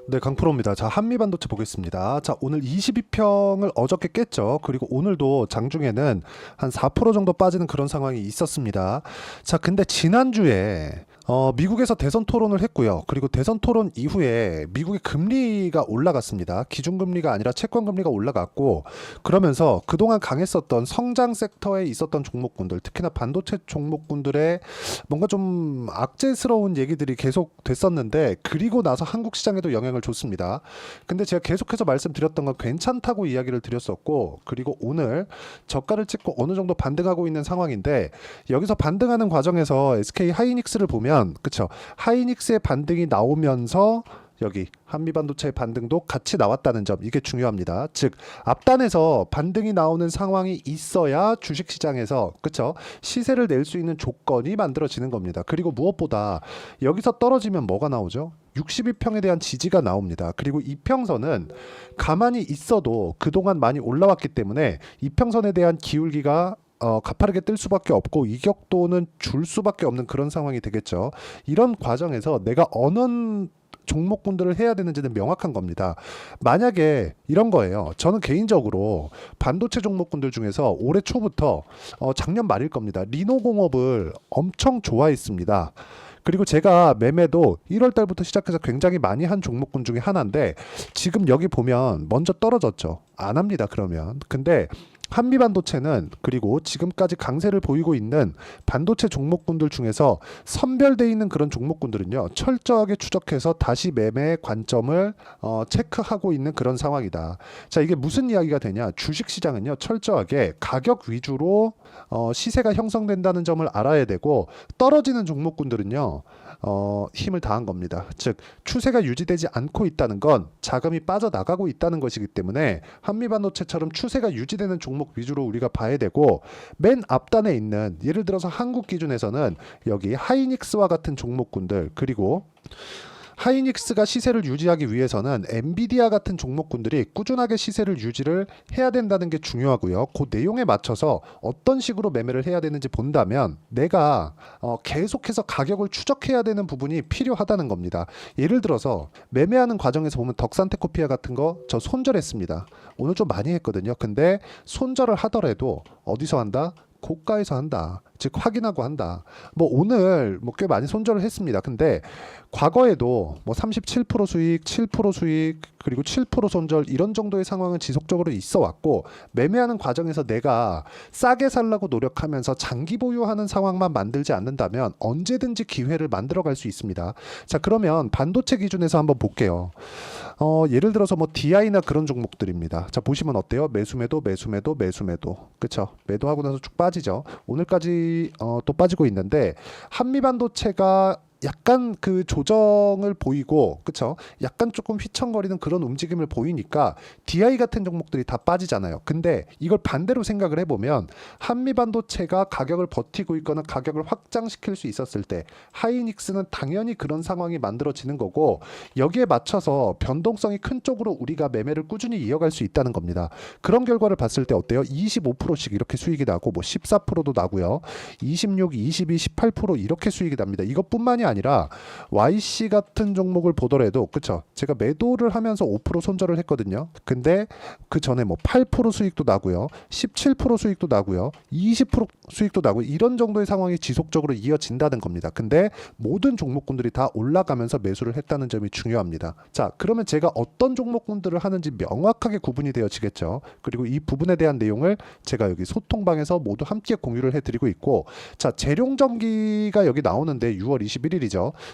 네, 강프로입니다. 자, 한미반도체 보겠습니다. 자, 오늘 22평을 어저께 깼죠. 그리고 오늘도 장중에는 한 4% 정도 빠지는 그런 상황이 있었습니다. 자, 근데 지난주에 미국에서 대선 토론을 했고요. 그리고 대선 토론 이후에 미국의 금리가 올라갔습니다. 기준금리가 아니라 채권금리가 올라갔고, 그러면서 그동안 강했었던 성장 섹터에 있었던 종목군들, 특히나 반도체 종목군들의 뭔가 좀 악재스러운 얘기들이 계속 됐었는데, 그리고 나서 한국 시장에도 영향을 줬습니다. 근데 제가 계속해서 말씀드렸던 건 괜찮다고 이야기를 드렸었고, 그리고 오늘 저가를 찍고 어느 정도 반등하고 있는 상황인데, 여기서 반등하는 과정에서 SK 하이닉스를 보면, 그쵸, 하이닉스의 반등이 나오면서 여기 한미반도체의 반등도 같이 나왔다는 점, 이게 중요합니다. 즉 앞단에서 반등이 나오는 상황이 있어야 주식시장에서, 그쵸, 시세를 낼 수 있는 조건이 만들어지는 겁니다. 그리고 무엇보다 여기서 떨어지면 뭐가 나오죠? 62평에 대한 지지가 나옵니다. 그리고 이평선은 가만히 있어도 그동안 많이 올라왔기 때문에 이평선에 대한 기울기가 가파르게 뜰 수밖에 없고 이격도는 줄 수밖에 없는 그런 상황이 되겠죠. 이런 과정에서 내가 어느 종목군들을 해야 되는지는 명확한 겁니다. 만약에 이런 거예요. 저는 개인적으로 반도체 종목군들 중에서 올해 초부터 작년 말일 겁니다. 리노공업을 엄청 좋아했습니다. 그리고 제가 매매도 1월 달부터 시작해서 굉장히 많이 한 종목군 중에 하나인데, 지금 여기 보면 먼저 떨어졌죠. 안 합니다, 그러면. 근데 한미반도체는, 그리고 지금까지 강세를 보이고 있는 반도체 종목군들 중에서 선별되어 있는 그런 종목군들은요, 철저하게 추적해서 다시 매매 관점을 체크하고 있는 그런 상황이다. 자, 이게 무슨 이야기가 되냐? 주식시장은요, 철저하게 가격 위주로 시세가 형성된다는 점을 알아야 되고, 떨어지는 종목군들은요, 힘을 다한 겁니다. 즉 추세가 유지되지 않고 있다는 건 자금이 빠져나가고 있다는 것이기 때문에 한미반도체처럼 추세가 유지되는 종목 위주로 우리가 봐야 되고, 맨 앞단에 있는, 예를 들어서 한국 기준에서는 여기 하이닉스와 같은 종목군들, 그리고 하이닉스가 시세를 유지하기 위해서는 엔비디아 같은 종목군들이 꾸준하게 시세를 유지를 해야 된다는 게 중요하고요. 그 내용에 맞춰서 어떤 식으로 매매를 해야 되는지 본다면 내가 계속해서 가격을 추적해야 되는 부분이 필요하다는 겁니다. 예를 들어서 매매하는 과정에서 보면 덕산테크피아 같은 거 저 손절했습니다. 오늘 좀 많이 했거든요. 근데 손절을 하더라도 어디서 한다? 고가에서 한다. 즉 확인하고 한다. 뭐 오늘 뭐 꽤 많이 손절을 했습니다. 근데 과거에도 뭐 37% 수익, 7% 수익, 그리고 7% 손절, 이런 정도의 상황은 지속적으로 있어 왔고, 매매하는 과정에서 내가 싸게 살라고 노력하면서 장기 보유하는 상황만 만들지 않는다면 언제든지 기회를 만들어 갈 수 있습니다. 자, 그러면 반도체 기준에서 한번 볼게요. 예를 들어서 뭐 DI나 그런 종목들입니다. 자, 보시면 어때요? 매수매도, 매수매도, 매수매도. 그쵸? 매도하고 나서 쭉 빠지죠. 오늘까지 또 빠지고 있는데, 한미반도체가 약간 그 조정을 보이고, 그쵸, 약간 조금 휘청거리는 그런 움직임을 보이니까 DI 같은 종목들이 다 빠지잖아요. 근데 이걸 반대로 생각을 해보면, 한미반도체가 가격을 버티고 있거나 가격을 확장시킬 수 있었을 때 하이닉스는 당연히 그런 상황이 만들어지는 거고, 여기에 맞춰서 변동성이 큰 쪽으로 우리가 매매를 꾸준히 이어갈 수 있다는 겁니다. 그런 결과를 봤을 때 어때요? 25%씩 이렇게 수익이 나고, 뭐 14%도 나고요, 26, 22, 18% 이렇게 수익이 납니다. 이것뿐만이 아니라 YC 같은 종목을 보더라도, 그쵸, 제가 매도를 하면서 5% 손절을 했거든요. 근데 그 전에 뭐 8% 수익도 나고요, 17% 수익도 나고요, 20% 수익도 나고, 이런 정도의 상황이 지속적으로 이어진다는 겁니다. 근데 모든 종목군들이 다 올라가면서 매수를 했다는 점이 중요합니다. 자, 그러면 제가 어떤 종목군들을 하는지 명확하게 구분이 되어지겠죠. 그리고 이 부분에 대한 내용을 제가 여기 소통방에서 모두 함께 공유를 해드리고 있고, 자, 재룡전기가 여기 나오는데 6월 21일이죠.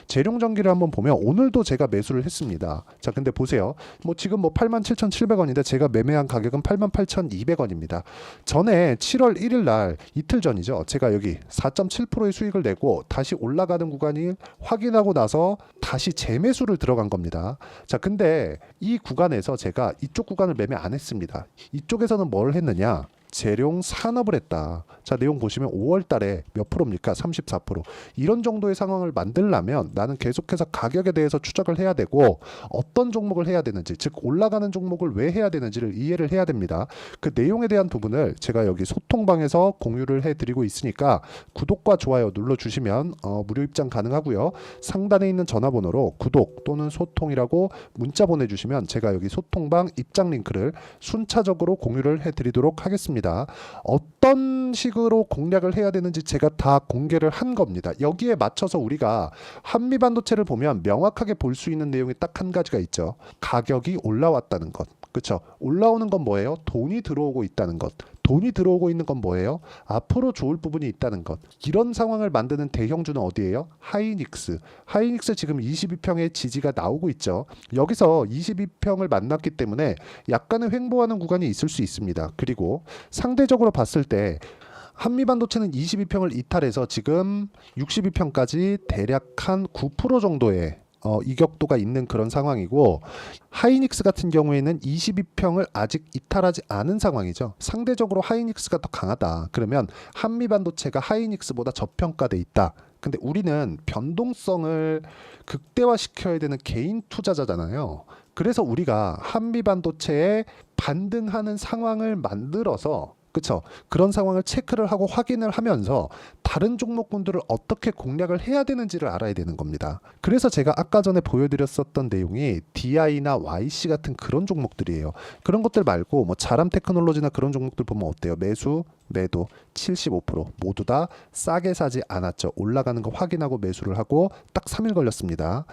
재룡전기를 한번 보면 오늘도 제가 매수를 했습니다. 자, 근데 보세요. 뭐 지금 뭐 87,700원인데 제가 매매한 가격은 88,200원입니다. 전에 7월 1일 날, 이틀 전이죠, 제가 여기 4.7%의 수익을 내고 다시 올라가는 구간이 확인하고 나서 다시 재매수를 들어간 겁니다. 자, 근데 이 구간에서 제가 이쪽 구간을 매매 안 했습니다. 이쪽에서는 뭘 했느냐? 재룡 산업을 했다. 자, 내용 보시면 5월 달에 몇 프로입니까? 34%. 이런 정도의 상황을 만들려면 나는 계속해서 가격에 대해서 추적을 해야 되고 어떤 종목을 해야 되는지, 즉 올라가는 종목을 왜 해야 되는지를 이해를 해야 됩니다. 그 내용에 대한 부분을 제가 여기 소통방에서 공유를 해드리고 있으니까 구독과 좋아요 눌러주시면 무료 입장 가능하고요. 상단에 있는 전화번호로 구독 또는 소통이라고 문자 보내주시면 제가 여기 소통방 입장 링크를 순차적으로 공유를 해드리도록 하겠습니다. 어떤 식으로 공략을 해야 되는지 제가 다 공개를 한 겁니다. 여기에 맞춰서 우리가 한미반도체를 보면 명확하게 볼 수 있는 내용이 딱 한 가지가 있죠. 가격이 올라왔다는 것. 그렇죠? 올라오는 건 뭐예요? 돈이 들어오고 있다는 것. 돈이 들어오고 있는 건 뭐예요? 앞으로 좋을 부분이 있다는 것. 이런 상황을 만드는 대형주는 어디예요? 하이닉스. 하이닉스 지금 22평의 지지가 나오고 있죠. 여기서 22평을 만났기 때문에 약간의 횡보하는 구간이 있을 수 있습니다. 그리고 상대적으로 봤을 때 한미반도체는 22평을 이탈해서 지금 62평까지 대략 한 9% 정도의 이격도가 있는 그런 상황이고, 하이닉스 같은 경우에는 22평을 아직 이탈하지 않은 상황이죠. 상대적으로 하이닉스가 더 강하다. 그러면 한미반도체가 하이닉스보다 저평가돼 있다. 근데 우리는 변동성을 극대화시켜야 되는 개인 투자자잖아요. 그래서 우리가 한미반도체에 반등하는 상황을 만들어서, 그쵸? 그런 상황을 체크를 하고 확인을 하면서 다른 종목군들을 어떻게 공략을 해야 되는지를 알아야 되는 겁니다. 그래서 제가 아까 전에 보여드렸었던 내용이 DI나 YC 같은 그런 종목들이에요. 그런 것들 말고 뭐 자람 테크놀로지나 그런 종목들 보면 어때요? 매수, 매도 75% 모두 다 싸게 사지 않았죠. 올라가는 거 확인하고 매수를 하고 딱 3일 걸렸습니다.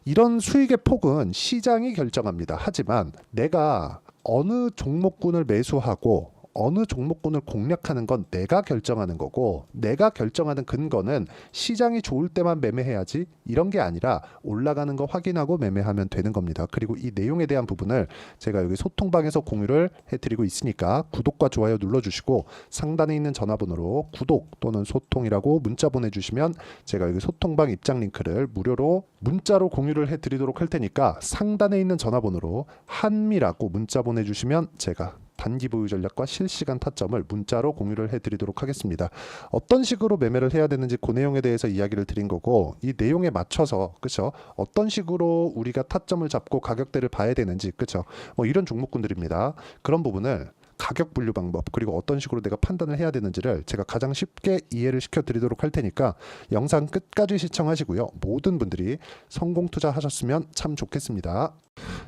이런 수익의 폭은 시장이 결정합니다. 하지만 내가 어느 종목군을 매수하고 어느 종목군을 공략하는 건 내가 결정하는 거고, 내가 결정하는 근거는 시장이 좋을 때만 매매해야지 이런 게 아니라 올라가는 거 확인하고 매매하면 되는 겁니다. 그리고 이 내용에 대한 부분을 제가 여기 소통방에서 공유를 해드리고 있으니까 구독과 좋아요 눌러주시고 상단에 있는 전화번호로 구독 또는 소통이라고 문자 보내주시면 제가 여기 소통방 입장 링크를 무료로 문자로 공유를 해드리도록 할 테니까 상단에 있는 전화번호로 한미라고 문자 보내주시면 제가 단기 보유 전략과 실시간 타점을 문자로 공유를 해드리도록 하겠습니다. 어떤 식으로 매매를 해야 되는지 그 내용에 대해서 이야기를 드린 거고, 이 내용에 맞춰서 그쵸? 어떤 식으로 우리가 타점을 잡고 가격대를 봐야 되는지, 그쵸? 뭐 이런 종목군들입니다. 그런 부분을 가격 분류 방법, 그리고 어떤 식으로 내가 판단을 해야 되는지를 제가 가장 쉽게 이해를 시켜드리도록 할 테니까 영상 끝까지 시청하시고요. 모든 분들이 성공 투자하셨으면 참 좋겠습니다.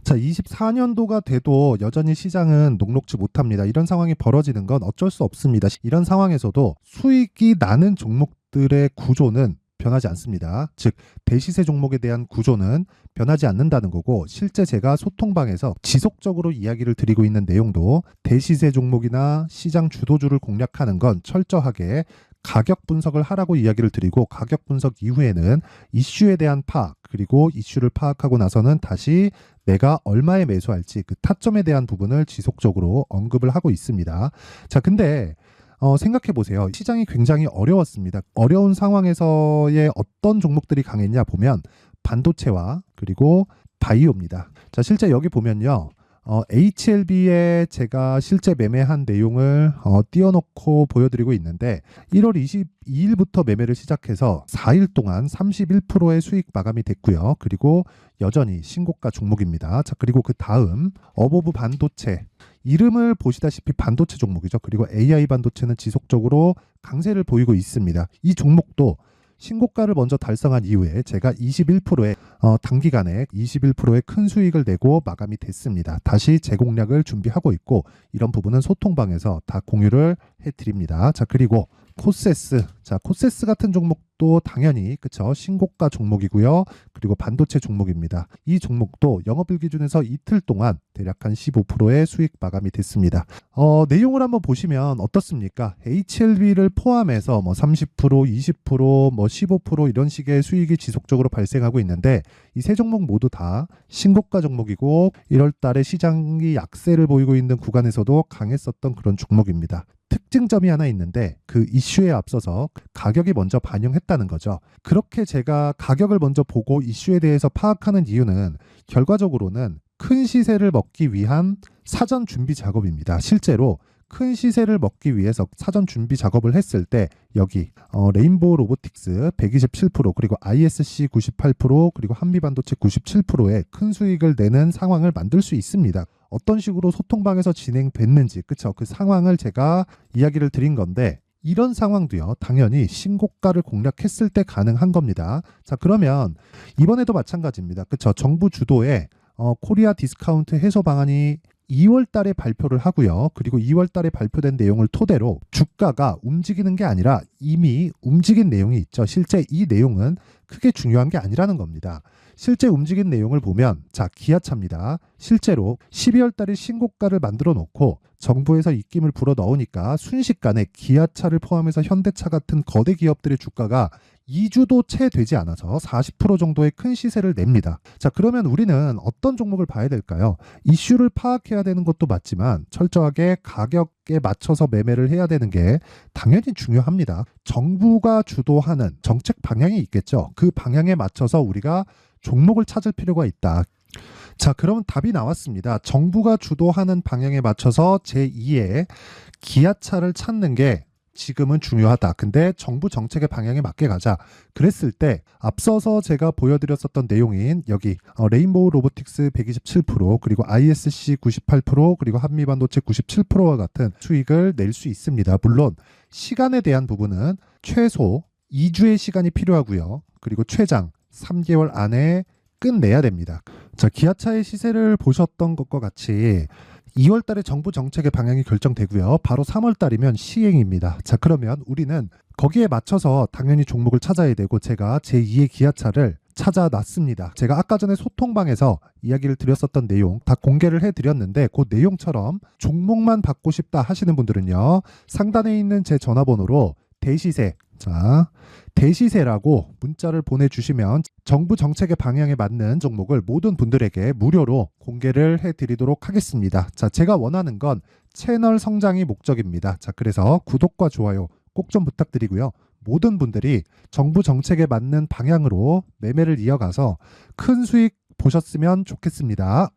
자, 24년도가 돼도 여전히 시장은 녹록지 못합니다. 이런 상황이 벌어지는 건 어쩔 수 없습니다. 이런 상황에서도 수익이 나는 종목들의 구조는 변하지 않습니다. 즉 대시세 종목에 대한 구조는 변하지 않는다는 거고, 실제 제가 소통방에서 지속적으로 이야기를 드리고 있는 내용도 대시세 종목이나 시장 주도주를 공략하는 건 철저하게 가격 분석을 하라고 이야기를 드리고, 가격 분석 이후에는 이슈에 대한 파악, 그리고 이슈를 파악하고 나서는 다시 내가 얼마에 매수할지 그 타점에 대한 부분을 지속적으로 언급을 하고 있습니다. 자, 근데 생각해 보세요. 시장이 굉장히 어려웠습니다. 어려운 상황에서의 어떤 종목들이 강했냐 보면 반도체와 그리고 바이오입니다. 자, 실제 여기 보면요. HLB에 제가 실제 매매한 내용을 띄워놓고 보여드리고 있는데, 1월 22일부터 매매를 시작해서 4일 동안 31%의 수익 마감이 됐고요. 그리고 여전히 신고가 종목입니다. 자, 그리고 그 다음 어보브 반도체, 이름을 보시다시피 반도체 종목이죠. 그리고 AI 반도체는 지속적으로 강세를 보이고 있습니다. 이 종목도 신고가를 먼저 달성한 이후에 제가 21%의 단기간에 21%의 큰 수익을 내고 마감이 됐습니다. 다시 재공략을 준비하고 있고, 이런 부분은 소통방에서 다 공유를 해드립니다. 자, 그리고 코세스. 자, 코세스 같은 종목도 당연히 그쵸, 신고가 종목이고요. 그리고 반도체 종목입니다. 이 종목도 영업일 기준에서 이틀 동안 대략 한 15%의 수익 마감이 됐습니다. 내용을 한번 보시면 어떻습니까? HLB를 포함해서 뭐 30%, 20%, 뭐 15% 이런 식의 수익이 지속적으로 발생하고 있는데, 이 세 종목 모두 다 신고가 종목이고 1월 달에 시장이 약세를 보이고 있는 구간에서도 강했었던 그런 종목입니다. 특징점이 하나 있는데, 그 이슈에 앞서서 가격이 먼저 반영했다는 거죠. 그렇게 제가 가격을 먼저 보고 이슈에 대해서 파악하는 이유는 결과적으로는 큰 시세를 먹기 위한 사전 준비 작업입니다. 실제로 큰 시세를 먹기 위해서 사전 준비 작업을 했을 때 여기 레인보우 로보틱스 127% 그리고 ISC 98% 그리고 한미반도체 97%의 큰 수익을 내는 상황을 만들 수 있습니다. 어떤 식으로 소통방에서 진행됐는지 그쵸? 그 상황을 제가 이야기를 드린 건데 이런 상황도요 당연히 신고가를 공략했을 때 가능한 겁니다. 자 그러면 이번에도 마찬가지입니다. 그쵸? 정부 주도의 코리아 디스카운트 해소 방안이 2월 달에 발표를 하고요. 그리고 2월 달에 발표된 내용을 토대로 주가가 움직이는 게 아니라 이미 움직인 내용이 있죠. 실제 이 내용은 크게 중요한 게 아니라는 겁니다. 실제 움직인 내용을 보면 자 기아차입니다. 실제로 12월 달에 신고가를 만들어 놓고 정부에서 입김을 불어 넣으니까 순식간에 기아차를 포함해서 현대차 같은 거대 기업들의 주가가 2주도 채 되지 않아서 40% 정도의 큰 시세를 냅니다. 자, 그러면 우리는 어떤 종목을 봐야 될까요? 이슈를 파악해야 되는 것도 맞지만 철저하게 가격에 맞춰서 매매를 해야 되는 게 당연히 중요합니다. 정부가 주도하는 정책 방향이 있겠죠. 그 방향에 맞춰서 우리가 종목을 찾을 필요가 있다. 자, 그러면 답이 나왔습니다. 정부가 주도하는 방향에 맞춰서 제2의 기아차를 찾는 게 지금은 중요하다. 근데 정부 정책의 방향에 맞게 가자. 그랬을 때 앞서서 제가 보여드렸었던 내용인 여기 레인보우 로보틱스 127% 그리고 ISC 98% 그리고 한미반도체 97%와 같은 수익을 낼 수 있습니다. 물론 시간에 대한 부분은 최소 2주의 시간이 필요하고요. 그리고 최장 3개월 안에 끝내야 됩니다. 자, 기아차의 시세를 보셨던 것과 같이 2월 달에 정부 정책의 방향이 결정되고요. 바로 3월 달이면 시행입니다. 자, 그러면 우리는 거기에 맞춰서 당연히 종목을 찾아야 되고 제가 제2의 기아차를 찾아놨습니다. 제가 아까 전에 소통방에서 이야기를 드렸었던 내용 다 공개를 해드렸는데 그 내용처럼 종목만 받고 싶다 하시는 분들은요. 상단에 있는 제 전화번호로 대시세 자 대시세라고 문자를 보내주시면 정부 정책의 방향에 맞는 종목을 모든 분들에게 무료로 공개를 해드리도록 하겠습니다. 자, 제가 원하는 건 채널 성장이 목적입니다. 자, 그래서 구독과 좋아요 꼭 좀 부탁드리고요. 모든 분들이 정부 정책에 맞는 방향으로 매매를 이어가서 큰 수익 보셨으면 좋겠습니다.